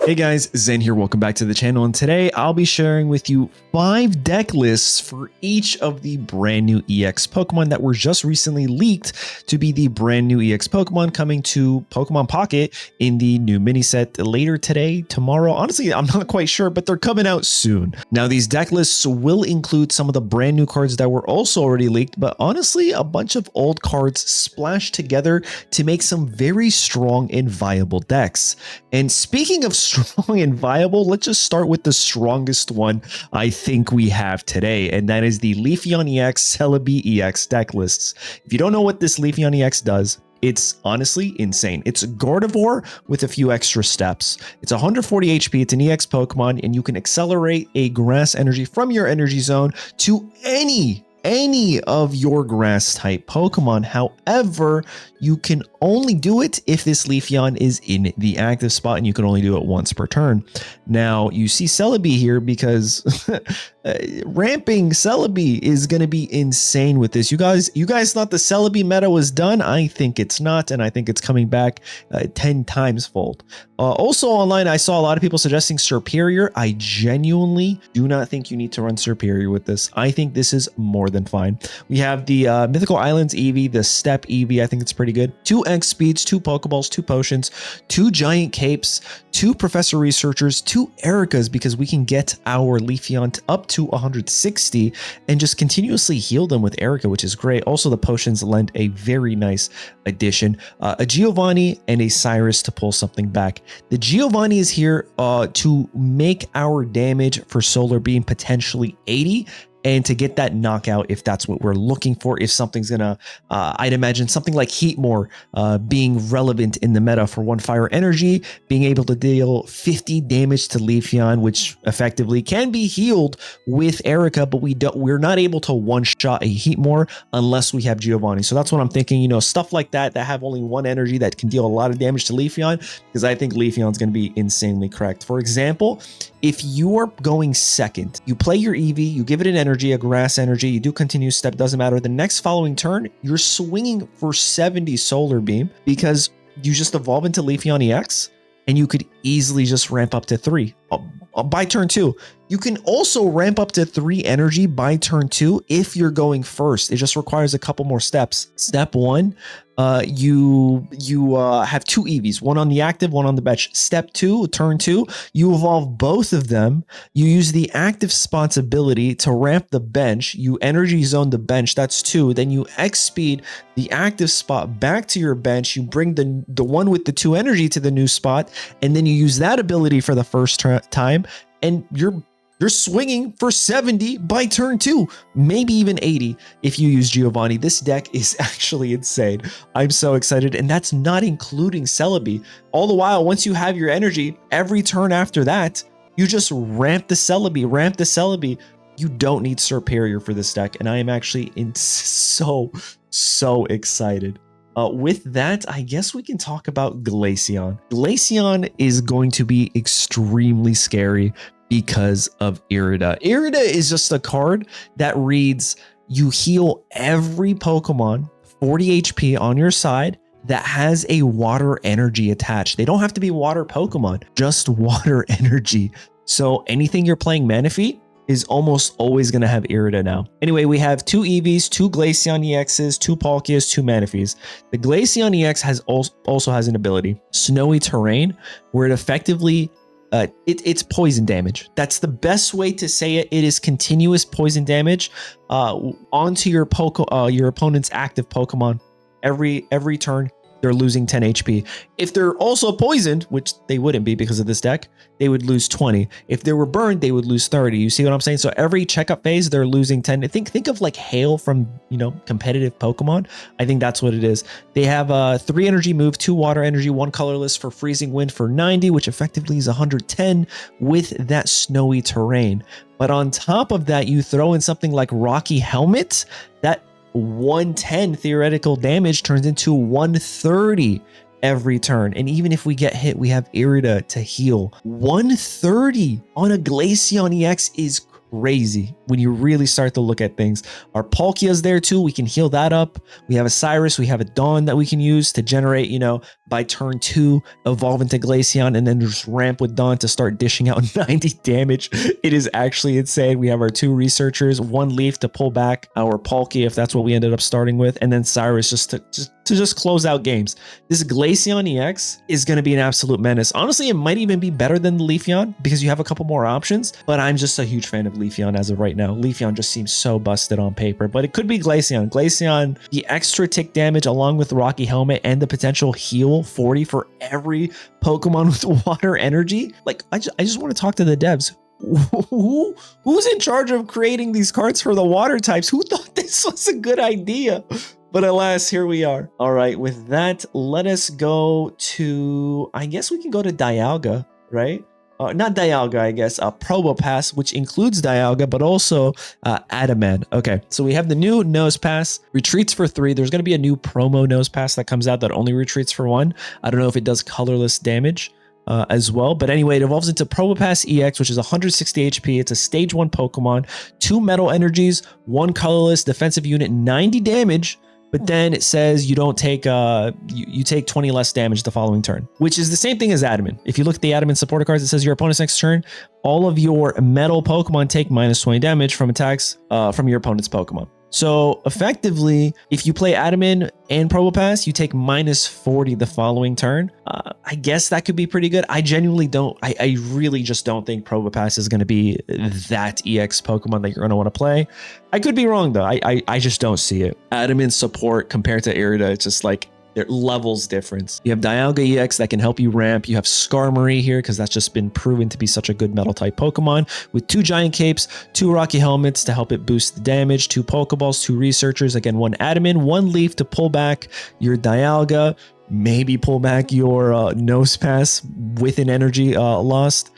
Hey guys, Zen here. Welcome back to the channel. And today I'll be sharing with you 5 deck lists for each of the brand new EX Pokemon that were just recently leaked to be the brand new EX Pokemon coming to Pokemon Pocket in the new mini set later today, tomorrow. Honestly, I'm not quite sure, but they're coming out soon. Now, these deck lists will include some of the brand new cards that were also already leaked, but honestly, a bunch of old cards splashed together to make some very strong and viable decks. And speaking of strong and viable, let's just start with the strongest one I think we have today, and that is the Leafeon EX Celebi EX deck lists. If you don't know what this Leafeon EX does, it's honestly insane. It's a Gardevoir with a few extra steps. It's 140 HP, it's an EX Pokemon, and you can accelerate a grass energy from your energy zone to any of your grass type Pokemon. However, you can only do it if this Leafeon is in the active spot, and you can only do it once per turn. Now, you see Celebi here because ramping Celebi is going to be insane with this. You guys thought the Celebi meta was done? I think it's not, and I think it's coming back 10 times fold. Also online, I saw a lot of people suggesting Serperior. I genuinely do not think you need to run Serperior with this. I think this is more than fine. We have the Mythical Islands Eevee, the Step Eevee. I think it's pretty good. 2 X Speeds, 2 Pokeballs, 2 Potions, 2 Giant Capes, 2 Professor Researchers, 2 Ericas, because we can get our Leafeon up to 160 and just continuously heal them with Erica, which is great. Also, the Potions lend a very nice addition. A Giovanni and a Cyrus to pull something back. The Giovanni is here to make our damage for Solar Beam potentially 80, and to get that knockout if that's what we're looking for. If something's gonna, I'd imagine something like Heatmore being relevant in the meta for 1 fire energy, being able to deal 50 damage to Leafeon, which effectively can be healed with Erica, but we're not able to one-shot a Heatmore unless we have Giovanni. So that's what I'm thinking, you know, stuff like that have only 1 energy that can deal a lot of damage to Leafeon, because I think Leafeon's gonna be insanely correct. For example, if you are going second, you play your Eevee, you give it an energy, a grass energy, you do continuous step, doesn't matter. The next following turn, you're swinging for 70 Solar Beam because you just evolve into Leafeon EX, and you could easily just ramp up to 3 by turn 2. You can also ramp up to 3 energy by turn 2 if you're going first. It just requires a couple more steps. Step 1, you have 2 Eevees, 1 on the active, 1 on the bench. Step 2, turn 2, you evolve both of them. You use the active spot's ability to ramp the bench. You energy zone the bench, that's 2. Then you X speed the active spot back to your bench. You bring the one with the 2 energy to the new spot, and then you use that ability for the first time, and you're swinging for 70 by turn 2, maybe even 80 if you use Giovanni. This deck is actually insane. I'm so excited, and that's not including Celebi. All the while, once you have your energy, every turn after that, you just ramp the Celebi. You don't need Serperior for this deck, and I am actually so excited. With that, I guess we can talk about Glaceon. Glaceon is going to be extremely scary because of Irida. Irida is just a card that reads, you heal every Pokemon 40 HP on your side that has a water energy attached. They don't have to be water Pokemon, just water energy. So anything you're playing Manaphy is almost always going to have Irida now. Anyway, we have 2 Eevees, 2 Glaceon EXs, 2 Palkias, 2 Manaphys. The Glaceon EX also has an ability, Snowy Terrain, where it effectively it's poison damage. That's the best way to say it. It is continuous poison damage onto your opponent's active Pokemon. Every turn, they're losing 10 HP. If they're also poisoned, which they wouldn't be because of this deck, they would lose 20. If they were burned, they would lose 30. You see what I'm saying? So every checkup phase, they're losing 10. Think of like Hail from, you know, competitive Pokemon. I think that's what it is. They have a 3 energy move, 2 water energy, 1 colorless for Freezing Wind for 90, which effectively is 110 with that Snowy Terrain. But on top of that, you throw in something like Rocky Helmet, that 110 theoretical damage turns into 130 every turn. And even if we get hit, we have Irida to heal. 130 on a Glaceon EX is crazy when you really start to look at things. Our Palkia's there too. We can heal that up. We have a Cyrus. We have a Dawn that we can use to generate, you know, by turn 2, evolve into Glaceon and then just ramp with Dawn to start dishing out 90 damage. It is actually insane. We have our 2 researchers, 1 Leaf to pull back our Palkia if that's what we ended up starting with, and then Cyrus just to close out games. This Glaceon EX is going to be an absolute menace. Honestly, it might even be better than the Leafeon because you have a couple more options, but I'm just a huge fan of Leafeon as of right now. Leafeon just seems so busted on paper, but it could be Glaceon. Glaceon, the extra tick damage along with Rocky Helmet and the potential heal 40 for every Pokemon with water energy. Like, I just want to talk to the devs. Who's in charge of creating these cards for the water types? Who thought this was a good idea? But alas, here we are. All right, with that, let us go to, I guess we can go to Dialga, right? Not Dialga, I guess, Probopass, which includes Dialga, but also Adaman. Okay, so we have the new Nose Pass, retreats for 3. There's going to be a new promo Nose Pass that comes out that only retreats for 1. I don't know if it does colorless damage as well. But anyway, it evolves into Probopass EX, which is 160 HP. It's a stage 1 Pokemon, 2 metal energies, 1 colorless defensive unit, 90 damage. But then it says you don't take, you take 20 less damage the following turn, which is the same thing as Adaman. If you look at the Adaman supporter cards, it says your opponent's next turn, all of your metal Pokemon take minus 20 damage from attacks from your opponent's Pokemon. So effectively, if you play Adaman and Probopass, you take minus 40 the following turn. I guess that could be pretty good. I genuinely don't, I really just don't think Probopass is going to be that EX Pokemon that you're going to want to play. I could be wrong though. I just don't see it. Adaman support compared to Irida, it's just like, there levels difference. You have Dialga EX that can help you ramp. You have Skarmory here because that's just been proven to be such a good metal type Pokemon with 2 giant capes, 2 Rocky Helmets to help it boost the damage, 2 Pokeballs, 2 researchers, again 1 Adaman, 1 Leaf to pull back your Dialga, maybe pull back your Nose Pass with an energy lost.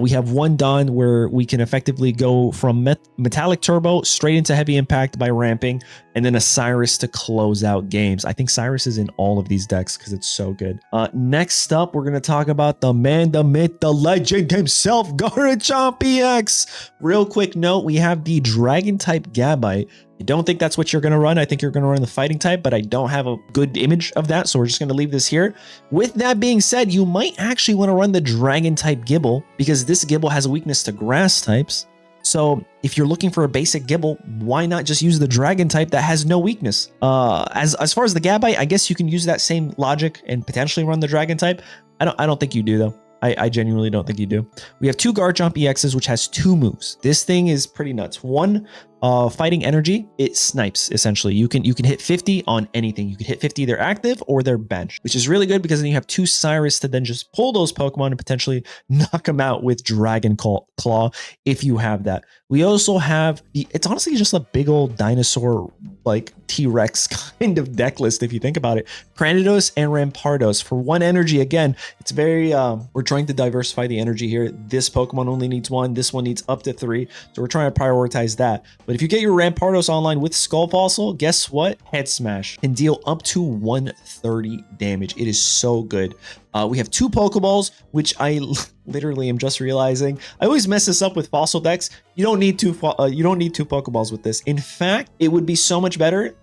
We have 1 Dawn where we can effectively go from Metallic Turbo straight into Heavy Impact by ramping, and then a Cyrus to close out games. I think Cyrus is in all of these decks because it's so good. Next up, we're going to talk about the man, the myth, the legend himself, Garchomp EX. Real quick note, we have the Dragon type Gabite. I don't think that's what you're going to run. I think you're going to run the fighting type, but I don't have a good image of that, so we're just going to leave this here. With that being said, you might actually want to run the Dragon type Gible because this Gible has a weakness to grass types. So if you're looking for a basic Gible, why not just use the Dragon type that has no weakness? As far as the Gabite, I guess you can use that same logic and potentially run the Dragon type. I don't think you do though. I genuinely don't think you do. We have 2 Garchomp EXs, which has 2 moves. This thing is pretty nuts. 1, fighting energy, it snipes essentially. You can hit 50 on anything. You can hit 50 they're active or they're benched, which is really good because then you have 2 Cyrus to then just pull those Pokemon and potentially knock them out with Dragon Claw if you have that. We also have it's honestly just a big old dinosaur like T-Rex kind of deck list if you think about it. Cranidos and Rampardos for 1 energy. Again, it's very we're trying to diversify the energy here. This Pokemon only needs 1. This one needs up to 3. So we're trying to prioritize that. But if you get your Rampardos online with Skull Fossil, guess what? Head Smash can deal up to 130 damage. It is so good. We have 2 Pokeballs, which I literally am just realizing. I always mess this up with fossil decks. You don't need 2 Pokeballs with this. In fact, it would be so much better.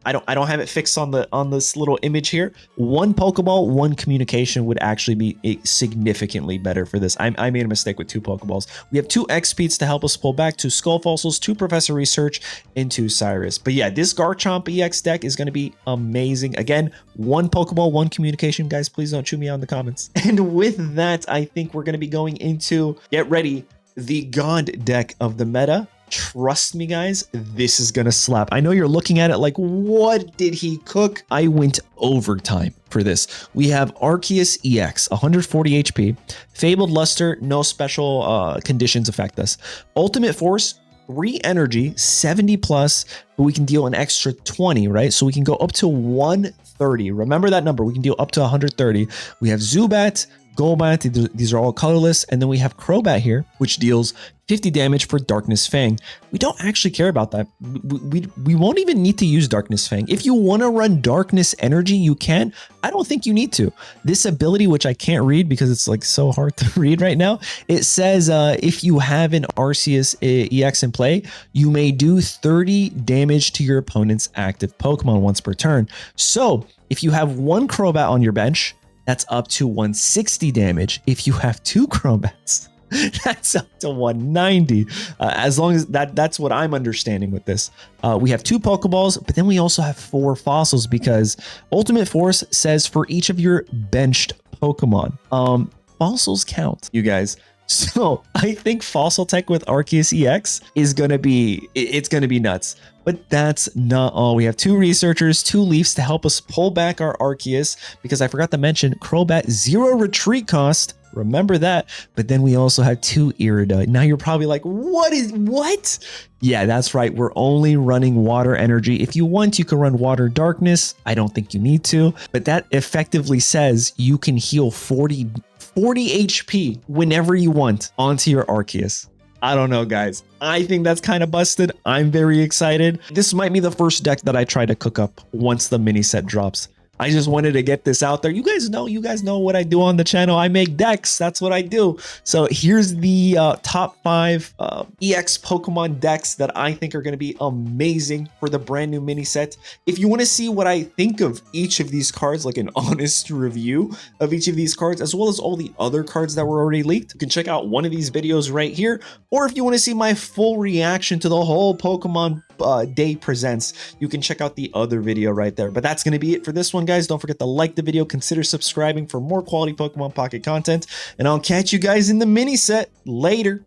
I don't have it fixed on this little image here. 1 Pokeball, 1 communication would actually be significantly better for this. I made a mistake with 2 Pokeballs. We have 2 X-Speeds to help us pull back, 2 Skull Fossils, 2 Professor Research, and 2 Cyrus. But yeah, this Garchomp EX deck is going to be amazing. Again, 1 Pokeball, 1 communication. Guys, please don't chew me out in the comments. And with that, I think we're going to be going into, get ready, the God deck of the meta. Trust me, guys, this is gonna slap. I know you're looking at it like, what did he cook? I went overtime for this. We have Arceus EX, 140 HP, Fabled Luster, no special conditions affect us. Ultimate Force, 3 energy, 70 plus, but we can deal an extra 20, right? So we can go up to 130. Remember that number. We can deal up to 130. We have Zubat, Golbat, these are all colorless. And then we have Crobat here, which deals 50 damage for Darkness Fang. We don't actually care about that. We won't even need to use Darkness Fang. If you want to run Darkness Energy, you can. I don't think you need to. This ability, which I can't read because it's like so hard to read right now, it says if you have an Arceus EX in play, you may do 30 damage to your opponent's active Pokemon once per turn. So if you have one Crobat on your bench, that's up to 160 damage. If you have two Crobats, that's up to 190. As long as that's what I'm understanding with this. We have 2 Pokeballs, but then we also have 4 fossils because Ultimate Force says for each of your benched Pokemon. Fossils count, you guys. So I think Fossil Tech with Arceus EX is gonna be nuts. But that's not all. We have 2 researchers, 2 Leafs to help us pull back our Arceus, because I forgot to mention Crobat 0 retreat cost. Remember that. But then we also have 2 Irida. Now you're probably like, what? Yeah, that's right. We're only running water energy. If you want, you can run water darkness. I don't think you need to, but that effectively says you can heal 40 HP whenever you want onto your Arceus. I don't know, guys. I think that's kind of busted. I'm very excited. This might be the first deck that I try to cook up once the mini set drops. I just wanted to get this out there. You guys know what I do on the channel. I make decks. That's what I do. So here's the top 5 EX Pokemon decks that I think are going to be amazing for the brand new mini set. If you want to see what I think of each of these cards, like an honest review of each of these cards, as well as all the other cards that were already leaked, you can check out one of these videos right here. Or if you want to see my full reaction to the whole Pokemon Day Presents, you can check out the other video right there. But that's going to be it for this one, guys. Don't forget to like the video, consider subscribing for more quality Pokemon Pocket content, and I'll catch you guys in the mini set later.